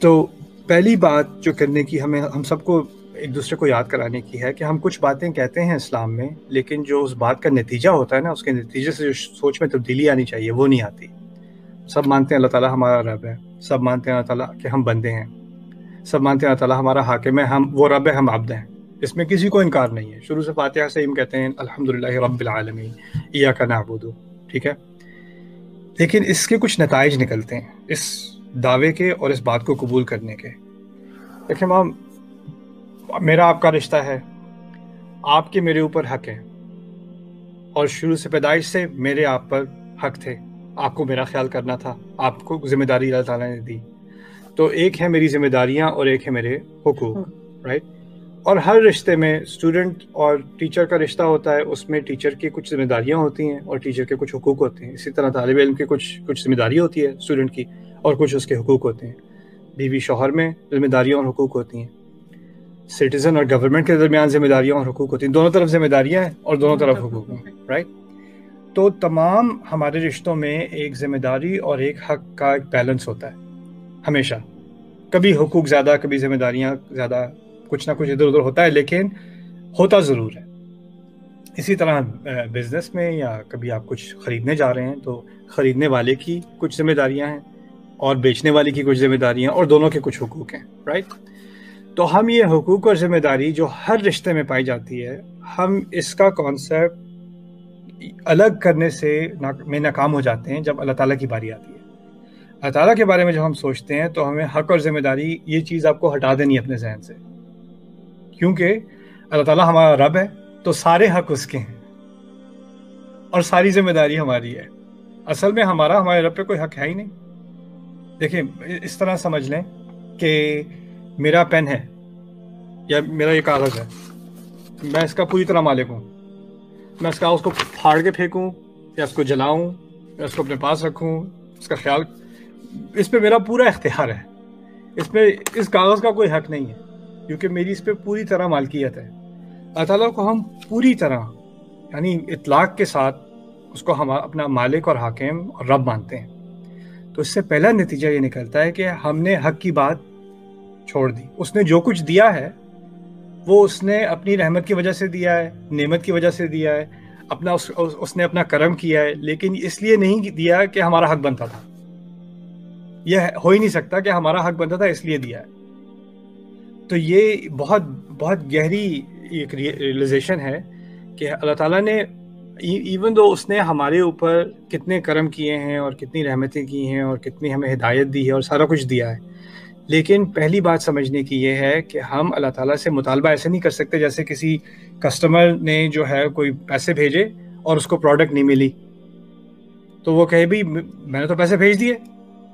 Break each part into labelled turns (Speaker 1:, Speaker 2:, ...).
Speaker 1: تو پہلی بات جو کرنے کی ہم سب کو ایک دوسرے کو یاد کرانے کی ہے کہ ہم کچھ باتیں کہتے ہیں اسلام میں، لیکن جو اس بات کا نتیجہ ہوتا ہے نا، اس کے نتیجے سے جو سوچ میں تبدیلی آنی چاہیے وہ نہیں آتی۔ سب مانتے ہیں اللہ تعالیٰ ہمارا رب ہے، سب مانتے ہیں اللہ تعالیٰ کہ ہم بندے ہیں، سب مانتے ہیں اللہ تعالیٰ ہمارا حاکم ہے، وہ رب ہے، ہم عبد ہیں، اس میں کسی کو انکار نہیں ہے۔ شروع سے فاتحہ سے ہم کہتے ہیں الحمدللہ رب العالمین ایاک نعبد، ٹھیک ہے، لیکن اس کے کچھ نتائج نکلتے ہیں اس دعوے کے اور اس بات کو قبول کرنے کے۔ دیکھیں مام، میرا آپ کا رشتہ ہے، آپ کے میرے اوپر حق ہے، اور شروع سے پیدائش سے میرے آپ پر حق تھے، آپ کو میرا خیال کرنا تھا، آپ کو ذمہ داری اللہ تعالیٰ نے دی۔ تو ایک ہے میری ذمہ داریاں اور ایک ہے میرے حقوق، رائٹ؟ اور ہر رشتے میں اسٹوڈنٹ اور ٹیچر کا رشتہ ہوتا ہے، اس میں ٹیچر کی کچھ ذمہ داریاں ہوتی ہیں اور ٹیچر کے کچھ حقوق ہوتے ہیں۔ اسی طرح طالب علم کی کچھ ذمہ داری ہوتی ہے اسٹوڈنٹ کی، اور کچھ اس کے حقوق ہوتے ہیں۔ بیوی شوہر میں ذمہ داریاں اور حقوق ہوتی ہیں، سٹیزن اور گورنمنٹ کے درمیان ذمہ داریاں اور حقوق ہوتی ہیں، دونوں طرف ذمہ داریاں ہیں اور دونوں طرف حقوق ہیں، رائٹ؟ تو تمام ہمارے رشتوں میں ایک ذمہ داری اور ایک حق کا ایک بیلنس ہوتا ہے ہمیشہ۔ کبھی حقوق زیادہ، کبھی ذمہ داریاں زیادہ، کچھ نہ کچھ ادھر ادھر ہوتا ہے، لیکن ہوتا ضرور ہے۔ اسی طرح بزنس میں یا کبھی آپ کچھ خریدنے جا رہے ہیں تو خریدنے والے کی کچھ ذمہ داریاں ہیں اور بیچنے والے کی کچھ ذمہ داریاں، اور دونوں کے کچھ حقوق ہیں، رائٹ؟ تو ہم یہ حقوق اور ذمہ داری جو ہر رشتے میں پائی جاتی ہے، ہم اس کا کانسیپٹ الگ کرنے سے میں ناکام ہو جاتے ہیں جب اللہ تعالیٰ کی باری آتی ہے۔ اللہ تعالیٰ کے بارے میں جب ہم سوچتے ہیں تو ہمیں حق اور ذمہ داری، یہ چیز آپ کو ہٹا دینی ہے اپنے ذہن سے، کیونکہ اللہ تعالیٰ ہمارا رب ہے تو سارے حق اس کے ہیں اور ساری ذمہ داری ہماری ہے۔ اصل میں ہمارے رب پہ کوئی حق ہے ہی نہیں۔ دیکھیں، اس طرح سمجھ لیں کہ میرا پین ہے یا میرا یہ کاغذ ہے، میں اس کا پوری طرح مالک ہوں۔ میں اس کاغذ کو پھاڑ کے پھینکوں یا اس کو جلاؤں یا اس کو اپنے پاس رکھوں، اس کا خیال، اس پہ میرا پورا اختیار ہے۔ اس کاغذ کا کوئی حق نہیں ہے، کیونکہ میری اس پہ پوری طرح مالکیت ہے۔ اللہ تعالیٰ کو ہم پوری طرح، یعنی اطلاق کے ساتھ اس کو ہم اپنا مالک اور حاکم اور رب مانتے ہیں۔ تو اس سے پہلا نتیجہ یہ نکلتا ہے کہ ہم نے حق کی بات چھوڑ دی۔ اس نے جو کچھ دیا ہے وہ اس نے اپنی رحمت کی وجہ سے دیا ہے، نعمت کی وجہ سے دیا ہے، اس نے اپنا کرم کیا ہے، لیکن اس لیے نہیں دیا کہ ہمارا حق بنتا تھا۔ یہ ہو ہی نہیں سکتا کہ ہمارا حق بنتا تھا اس لیے دیا ہے۔ تو یہ بہت بہت گہری ایک ریئلائزیشن ہے کہ اللہ تعالیٰ نے ایون دو اس نے ہمارے اوپر کتنے کرم کیے ہیں اور کتنی رحمتیں کی ہیں اور کتنی ہمیں ہدایت دی ہے اور سارا کچھ دیا ہے، لیکن پہلی بات سمجھنے کی یہ ہے کہ ہم اللہ تعالیٰ سے مطالبہ ایسے نہیں کر سکتے جیسے کسی کسٹمر نے جو ہے کوئی پیسے بھیجے اور اس کو پروڈکٹ نہیں ملی تو وہ کہے بھی میں نے تو پیسے بھیج دیے،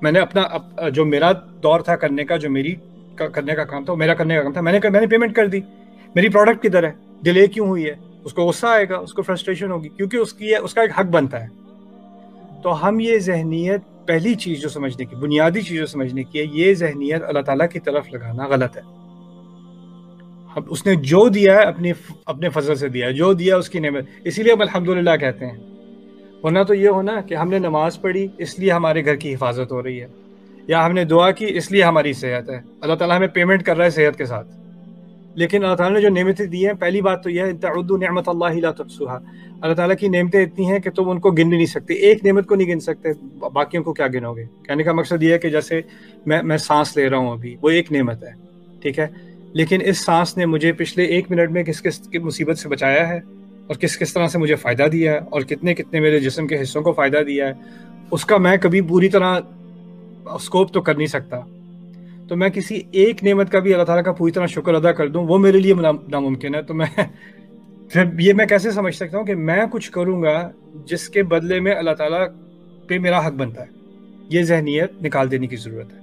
Speaker 1: میں نے اپنا جو میرا دور تھا کرنے کا، جو میری کرنے کا کام تھا، میرا کرنے کا کام تھا، میں نے پیمنٹ کر دی، میری پروڈکٹ کدھر ہے، ڈیلے کیوں ہوئی ہے؟ اس کو غصہ آئے گا، اس کو فرسٹریشن ہوگی، کیونکہ اس کا ایک حق بنتا ہے۔ تو ہم یہ ذہنیت، پہلی چیز جو سمجھنے کی، بنیادی چیز جو سمجھنے کی ہے، یہ ذہنیت اللہ تعالیٰ کی طرف لگانا غلط ہے۔ اس نے جو دیا ہے اپنے فضل سے دیا ہے، جو دیا اس کی نعمت، اسی لیے ہم الحمدللہ کہتے ہیں۔ ورنہ تو یہ ہونا کہ ہم نے نماز پڑھی اس لیے ہمارے گھر کی حفاظت ہو رہی ہے، یا ہم نے دعا کی اس لیے ہماری صحت ہے، اللہ تعالیٰ ہمیں پیمنٹ کر رہا ہے صحت کے ساتھ۔ لیکن اللہ تعالیٰ نے جو نعمتیں دی ہیں، پہلی بات تو یہ ہے تعدوا نعمت اللہ لا تحصوها، اللہ تعالیٰ کی نعمتیں اتنی ہیں کہ تم ان کو گن بھی نہیں سکتے، ایک نعمت کو نہیں گن سکتے، باقیوں کو کیا گنو گے؟ کہنے کا مقصد یہ ہے کہ جیسے میں سانس لے رہا ہوں ابھی، وہ ایک نعمت ہے، ٹھیک ہے، لیکن اس سانس نے مجھے پچھلے 1 منٹ میں کس کی مصیبت سے بچایا ہے اور کس طرح سے مجھے فائدہ دیا ہے اور کتنے میرے جسم کے حصوں کو فائدہ دیا ہے، اس کا میں کبھی پوری طرح اسکوپ تو کر نہیں سکتا۔ تو میں کسی ایک نعمت کا بھی اللہ تعالیٰ کا پوری طرح شکر ادا کر دوں، وہ میرے لیے ناممکن ہے۔ تو پھر یہ میں کیسے سمجھ سکتا ہوں کہ میں کچھ کروں گا جس کے بدلے میں اللہ تعالیٰ پہ میرا حق بنتا ہے؟ یہ ذہنیت نکال دینے کی ضرورت ہے۔